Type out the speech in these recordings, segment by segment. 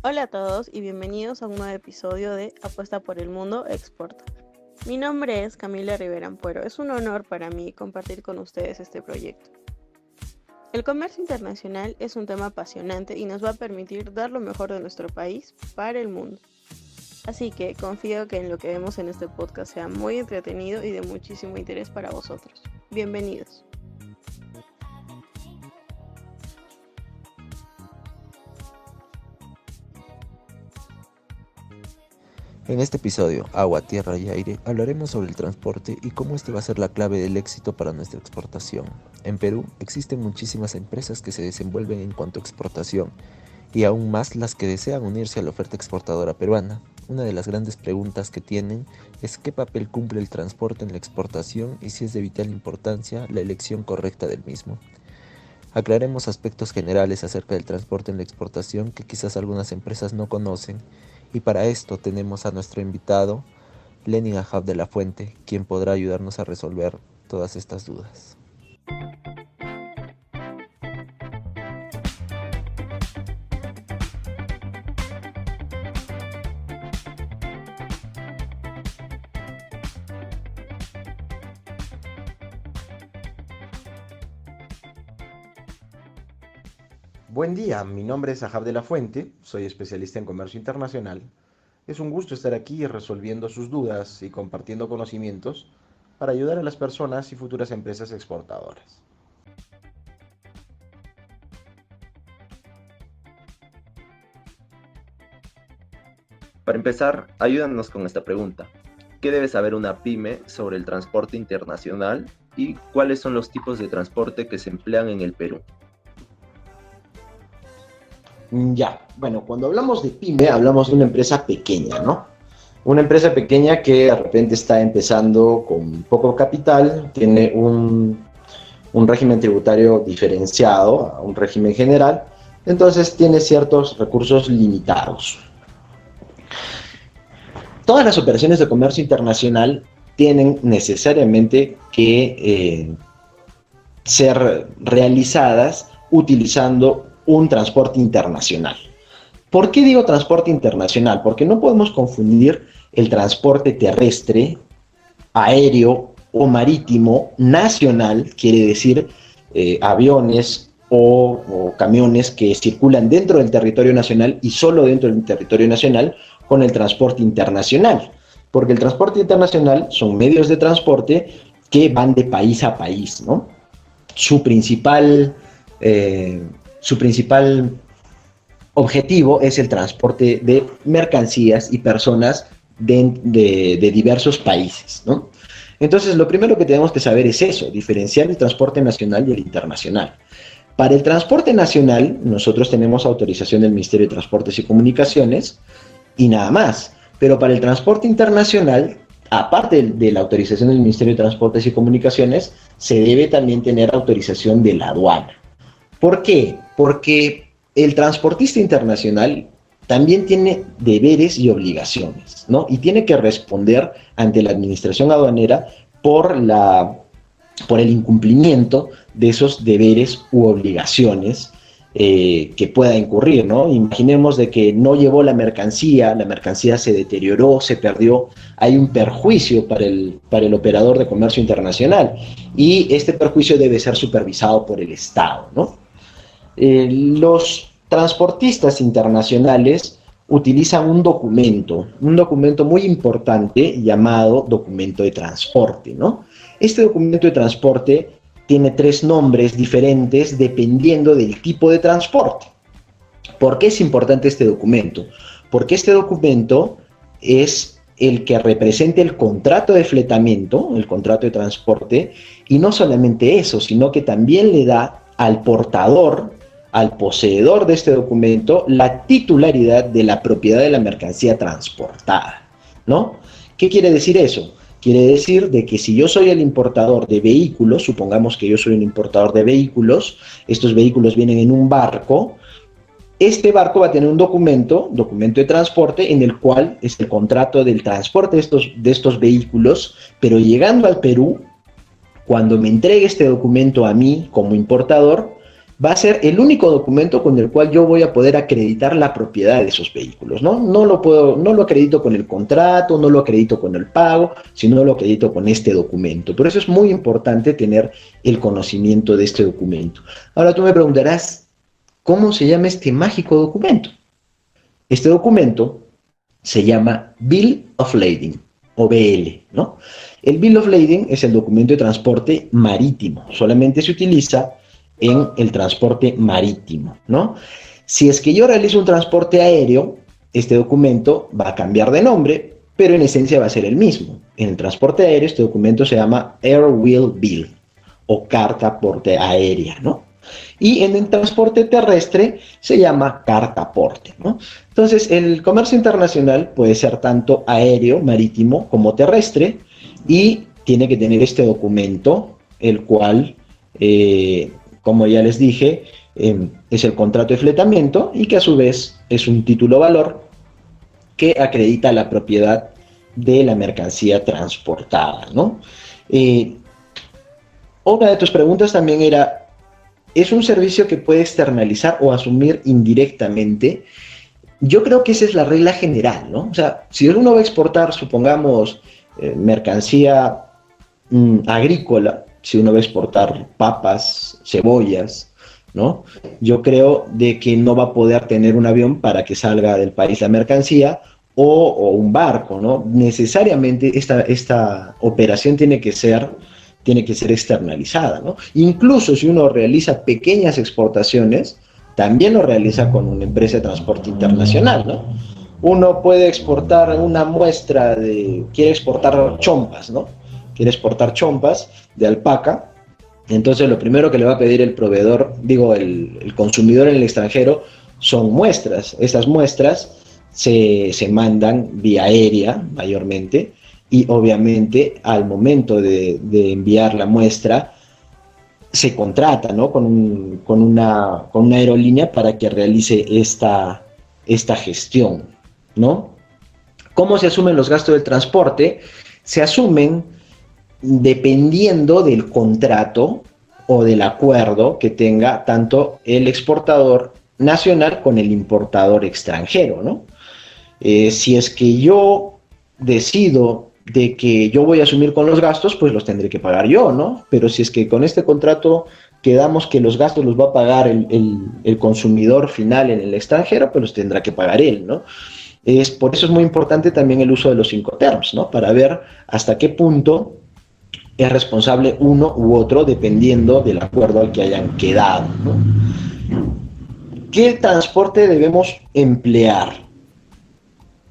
Hola a todos y bienvenidos a un nuevo episodio de Apuesta por el Mundo Exporta. Mi nombre es Camila Rivera Ampuero. Es un honor para mí compartir con ustedes este proyecto. El comercio internacional es un tema apasionante y nos va a permitir dar lo mejor de nuestro país para el mundo. Así que confío que en lo que vemos en este podcast sea muy entretenido y de muchísimo interés para vosotros. Bienvenidos. En este episodio, Agua, Tierra y Aire, hablaremos sobre el transporte y cómo este va a ser la clave del éxito para nuestra exportación. En Perú existen muchísimas empresas que se desenvuelven en cuanto a exportación y aún más las que desean unirse a la oferta exportadora peruana. Una de las grandes preguntas que tienen es qué papel cumple el transporte en la exportación y si es de vital importancia la elección correcta del mismo. Aclaremos aspectos generales acerca del transporte en la exportación que quizás algunas empresas no conocen, y para esto tenemos a nuestro invitado, Lenin Ahab de la Fuente, quien podrá ayudarnos a resolver todas estas dudas. Buen día, mi nombre es Ahab de la Fuente, soy especialista en comercio internacional. Es un gusto estar aquí resolviendo sus dudas y compartiendo conocimientos para ayudar a las personas y futuras empresas exportadoras. Para empezar, ayúdanos con esta pregunta. ¿Qué debe saber una pyme sobre el transporte internacional y cuáles son los tipos de transporte que se emplean en el Perú? Bueno, cuando hablamos de pyme, hablamos de una empresa pequeña, ¿no? Una empresa pequeña que de repente está empezando con poco capital, tiene un régimen tributario diferenciado a un régimen general, entonces tiene ciertos recursos limitados. Todas las operaciones de comercio internacional tienen necesariamente que ser realizadas utilizando un transporte internacional. ¿Por qué digo transporte internacional? Porque no podemos confundir el transporte terrestre, aéreo o marítimo nacional, quiere decir aviones o camiones que circulan dentro del territorio nacional y solo dentro del territorio nacional, con el transporte internacional. Porque el transporte internacional son medios de transporte que van de país a país, ¿no? Su principal objetivo es el transporte de mercancías y personas de diversos países, ¿no? Entonces, lo primero que tenemos que saber es eso, diferenciar el transporte nacional y el internacional. Para el transporte nacional, nosotros tenemos autorización del Ministerio de Transportes y Comunicaciones y nada más. Pero para el transporte internacional, aparte de la autorización del Ministerio de Transportes y Comunicaciones, se debe también tener autorización de la aduana. ¿Por qué? Porque el transportista internacional también tiene deberes y obligaciones, ¿no? Y tiene que responder ante la administración aduanera por el incumplimiento de esos deberes u obligaciones que pueda incurrir, ¿no? Imaginemos de que no llevó la mercancía se deterioró, se perdió, hay un perjuicio para el operador de comercio internacional y este perjuicio debe ser supervisado por el Estado, ¿no? Los transportistas internacionales utilizan un documento muy importante llamado documento de transporte, ¿no? Este documento de transporte tiene 3 nombres diferentes dependiendo del tipo de transporte. ¿Por qué es importante este documento? Porque este documento es el que representa el contrato de fletamiento, el contrato de transporte, y no solamente eso, sino que también le da al portador, al poseedor de este documento, la titularidad de la propiedad de la mercancía transportada, ¿no? ¿Qué quiere decir eso? Quiere decir de que si yo soy el importador de vehículos, supongamos que yo soy un importador de vehículos, estos vehículos vienen en un barco, este barco va a tener un documento de transporte en el cual es el contrato del transporte de estos vehículos, pero llegando al Perú, cuando me entregue este documento a mí como importador, va a ser el único documento con el cual yo voy a poder acreditar la propiedad de esos vehículos, ¿no? No lo acredito con el contrato, no lo acredito con el pago, sino lo acredito con este documento. Por eso es muy importante tener el conocimiento de este documento. Ahora tú me preguntarás, ¿cómo se llama este mágico documento? Este documento se llama Bill of Lading, o BL, ¿no? El Bill of Lading es el documento de transporte marítimo, solamente se utiliza en el transporte marítimo, ¿no? Si es que yo realizo un transporte aéreo, este documento va a cambiar de nombre, pero en esencia va a ser el mismo. En el transporte aéreo este documento se llama Airwheel Bill, o carta porte aérea, ¿no? Y en el transporte terrestre se llama carta porte, ¿no? Entonces, el comercio internacional puede ser tanto aéreo, marítimo, como terrestre, y tiene que tener este documento, el cual, como ya les dije, es el contrato de fletamiento y que a su vez es un título valor que acredita la propiedad de la mercancía transportada, ¿no? Una de tus preguntas también era, ¿es un servicio que puede externalizar o asumir indirectamente? Yo creo que esa es la regla general, ¿no? O sea, si uno va a exportar, supongamos, mercancía agrícola, si uno va a exportar papas, cebollas, ¿no? Yo creo de que no va a poder tener un avión para que salga del país la mercancía o un barco, ¿no? Necesariamente esta operación tiene que ser externalizada, ¿no? Incluso si uno realiza pequeñas exportaciones, también lo realiza con una empresa de transporte internacional, ¿no? Uno puede exportar una muestra quiere exportar chompas, ¿no? Quiere exportar chompas de alpaca, entonces lo primero que le va a pedir el proveedor, el consumidor en el extranjero, son muestras. Esas muestras se mandan vía aérea, mayormente, y obviamente al momento de enviar la muestra se contrata, ¿no? con una aerolínea para que realice esta gestión, ¿no? ¿Cómo se asumen los gastos del transporte? Se asumen dependiendo del contrato o del acuerdo que tenga tanto el exportador nacional con el importador extranjero, ¿no? Si es que yo decido de que yo voy a asumir con los gastos, pues los tendré que pagar yo, ¿no? Pero si es que con este contrato quedamos que los gastos los va a pagar el consumidor final en el extranjero, pues los tendrá que pagar él, ¿no? Por eso es muy importante también el uso de los Incoterms, ¿no? Para ver hasta qué punto es responsable uno u otro dependiendo del acuerdo al que hayan quedado, ¿no? ¿Qué transporte debemos emplear?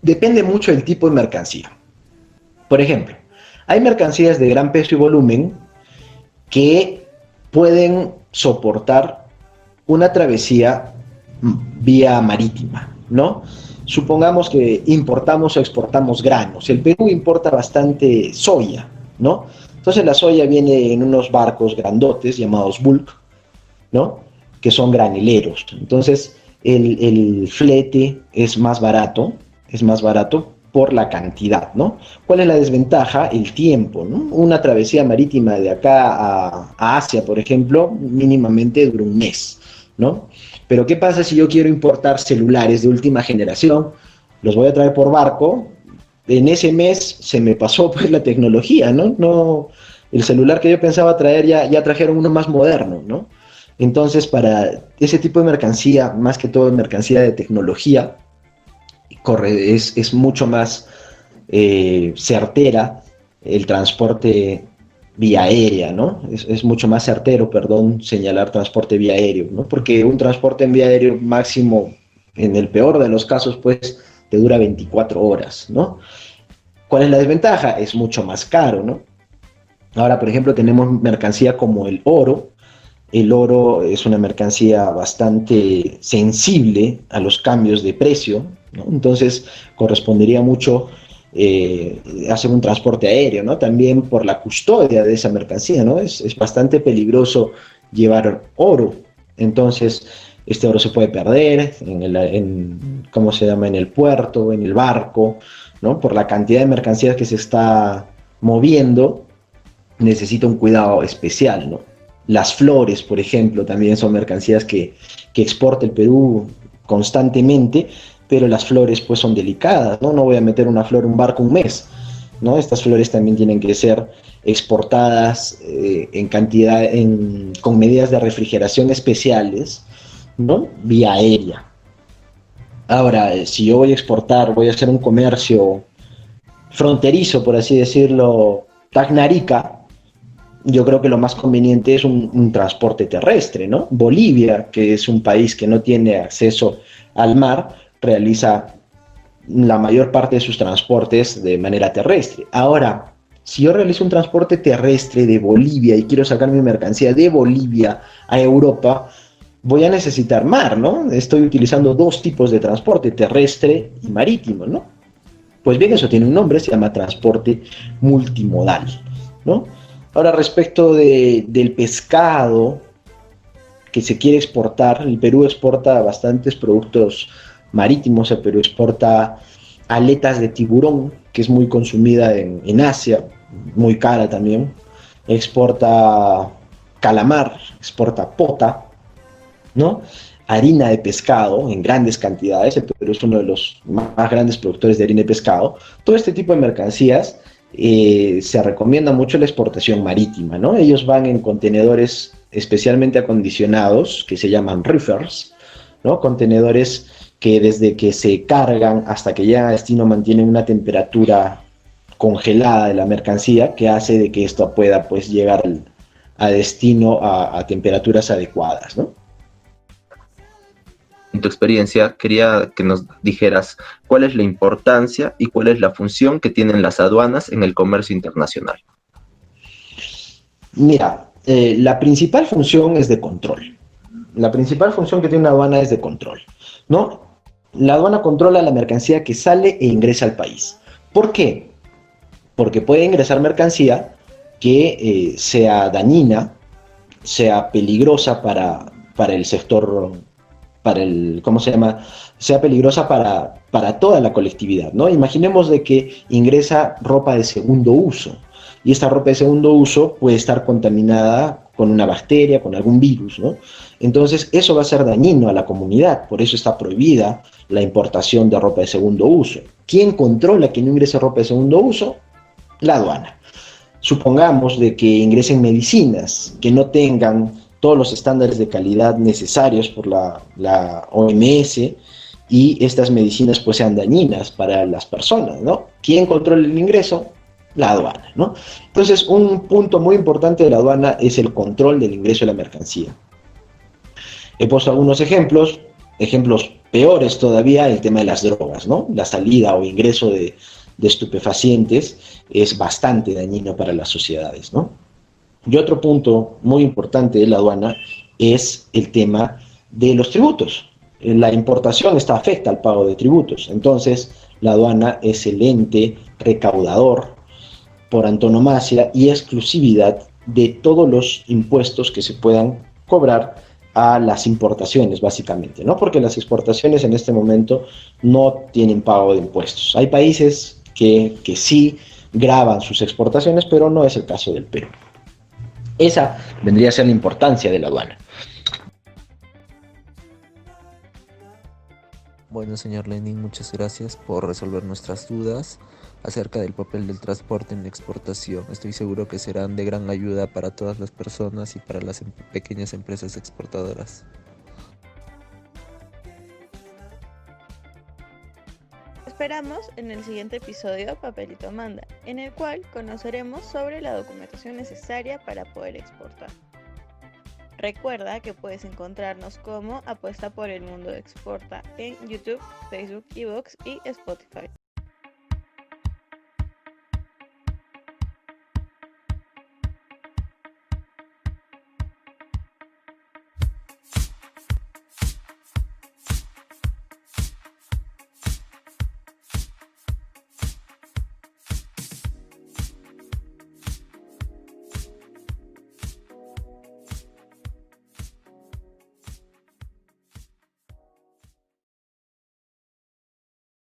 Depende mucho del tipo de mercancía. Por ejemplo, hay mercancías de gran peso y volumen que pueden soportar una travesía vía marítima, ¿no? Supongamos que importamos o exportamos granos. El Perú importa bastante soya, ¿no? Entonces la soya viene en unos barcos grandotes llamados bulk, ¿no? Que son granileros. Entonces el flete es más barato por la cantidad, ¿no? ¿Cuál es la desventaja? El tiempo, ¿no? Una travesía marítima de acá a Asia, por ejemplo, mínimamente dura un mes, ¿no? Pero ¿qué pasa si yo quiero importar celulares de última generación? Los voy a traer por barco. En ese mes se me pasó pues la tecnología, ¿no? El celular que yo pensaba traer ya trajeron uno más moderno, ¿no? Entonces, para ese tipo de mercancía, más que todo mercancía de tecnología, es mucho más certera el transporte vía aérea, ¿no? Es mucho más certero, señalar transporte vía aéreo, ¿no? Porque un transporte en vía aéreo máximo, en el peor de los casos, pues, te dura 24 horas, ¿no? ¿Cuál es la desventaja? Es mucho más caro, ¿no? Ahora, por ejemplo, tenemos mercancía como el oro. El oro es una mercancía bastante sensible a los cambios de precio, ¿no? Entonces, correspondería mucho hacer un transporte aéreo, ¿no? También por la custodia de esa mercancía, ¿no? Es bastante peligroso llevar oro. Entonces, este oro se puede perder ¿cómo se llama? En el puerto, en el barco, ¿no? Por la cantidad de mercancías que se está moviendo, necesita un cuidado especial, ¿no? Las flores, por ejemplo, también son mercancías que exporta el Perú constantemente, pero las flores pues son delicadas, ¿no? No voy a meter una flor en un barco un mes, ¿no? Estas flores también tienen que ser exportadas en cantidad, con medidas de refrigeración especiales, ¿no? Vía aérea. Ahora, si yo voy a exportar, voy a hacer un comercio fronterizo, por así decirlo, Tacnarica, yo creo que lo más conveniente es un transporte terrestre, ¿no? Bolivia, que es un país que no tiene acceso al mar, realiza la mayor parte de sus transportes de manera terrestre. Ahora, si yo realizo un transporte terrestre de Bolivia y quiero sacar mi mercancía de Bolivia a Europa, voy a necesitar mar, ¿no? Estoy utilizando dos tipos de transporte, terrestre y marítimo, ¿no? Pues bien, eso tiene un nombre, se llama transporte multimodal, ¿no? Ahora, respecto del pescado que se quiere exportar, el Perú exporta bastantes productos marítimos, el Perú exporta aletas de tiburón, que es muy consumida en Asia, muy cara también, exporta calamar, exporta pota, ¿no? Harina de pescado en grandes cantidades, el Perú es uno de los más grandes productores de harina de pescado. Todo este tipo de mercancías se recomienda mucho la exportación marítima, ¿no? Ellos van en contenedores especialmente acondicionados, que se llaman reefers, ¿no? Contenedores que desde que se cargan hasta que llegan a destino mantienen una temperatura congelada de la mercancía que hace de que esto pueda pues llegar a destino a temperaturas adecuadas, ¿no? En tu experiencia, quería que nos dijeras cuál es la importancia y cuál es la función que tienen las aduanas en el comercio internacional. Mira, la principal función es de control. La principal función que tiene una aduana es de control, ¿no? La aduana controla la mercancía que sale e ingresa al país. ¿Por qué? Porque puede ingresar mercancía que sea dañina, sea peligrosa para el sector, para el, ¿cómo se llama? Sea peligrosa para toda la colectividad, ¿no? Imaginemos de que ingresa ropa de segundo uso y esta ropa de segundo uso puede estar contaminada con una bacteria, con algún virus, ¿no? Entonces eso va a ser dañino a la comunidad, por eso está prohibida la importación de ropa de segundo uso. ¿Quién controla que no ingrese ropa de segundo uso? La aduana. Supongamos de que ingresen medicinas que no tengan todos los estándares de calidad necesarios por la OMS y estas medicinas pues sean dañinas para las personas, ¿no? ¿Quién controla el ingreso? La aduana, ¿no? Entonces, un punto muy importante de la aduana es el control del ingreso de la mercancía. He puesto algunos ejemplos peores todavía, el tema de las drogas, ¿no? La salida o ingreso de estupefacientes es bastante dañino para las sociedades, ¿no? Y otro punto muy importante de la aduana es el tema de los tributos. La importación está afecta al pago de tributos, entonces la aduana es el ente recaudador por antonomasia y exclusividad de todos los impuestos que se puedan cobrar a las importaciones, básicamente, ¿no? Porque las exportaciones en este momento no tienen pago de impuestos. Hay países que sí graban sus exportaciones, pero no es el caso del Perú. Esa vendría a ser la importancia de la aduana. Bueno, señor Lenin, muchas gracias por resolver nuestras dudas acerca del papel del transporte en la exportación. Estoy seguro que serán de gran ayuda para todas las personas y para las pequeñas empresas exportadoras. Esperamos en el siguiente episodio Papelito Manda, en el cual conoceremos sobre la documentación necesaria para poder exportar. Recuerda que puedes encontrarnos como Apuesta por el Mundo Exporta en YouTube, Facebook, iVoox y Spotify.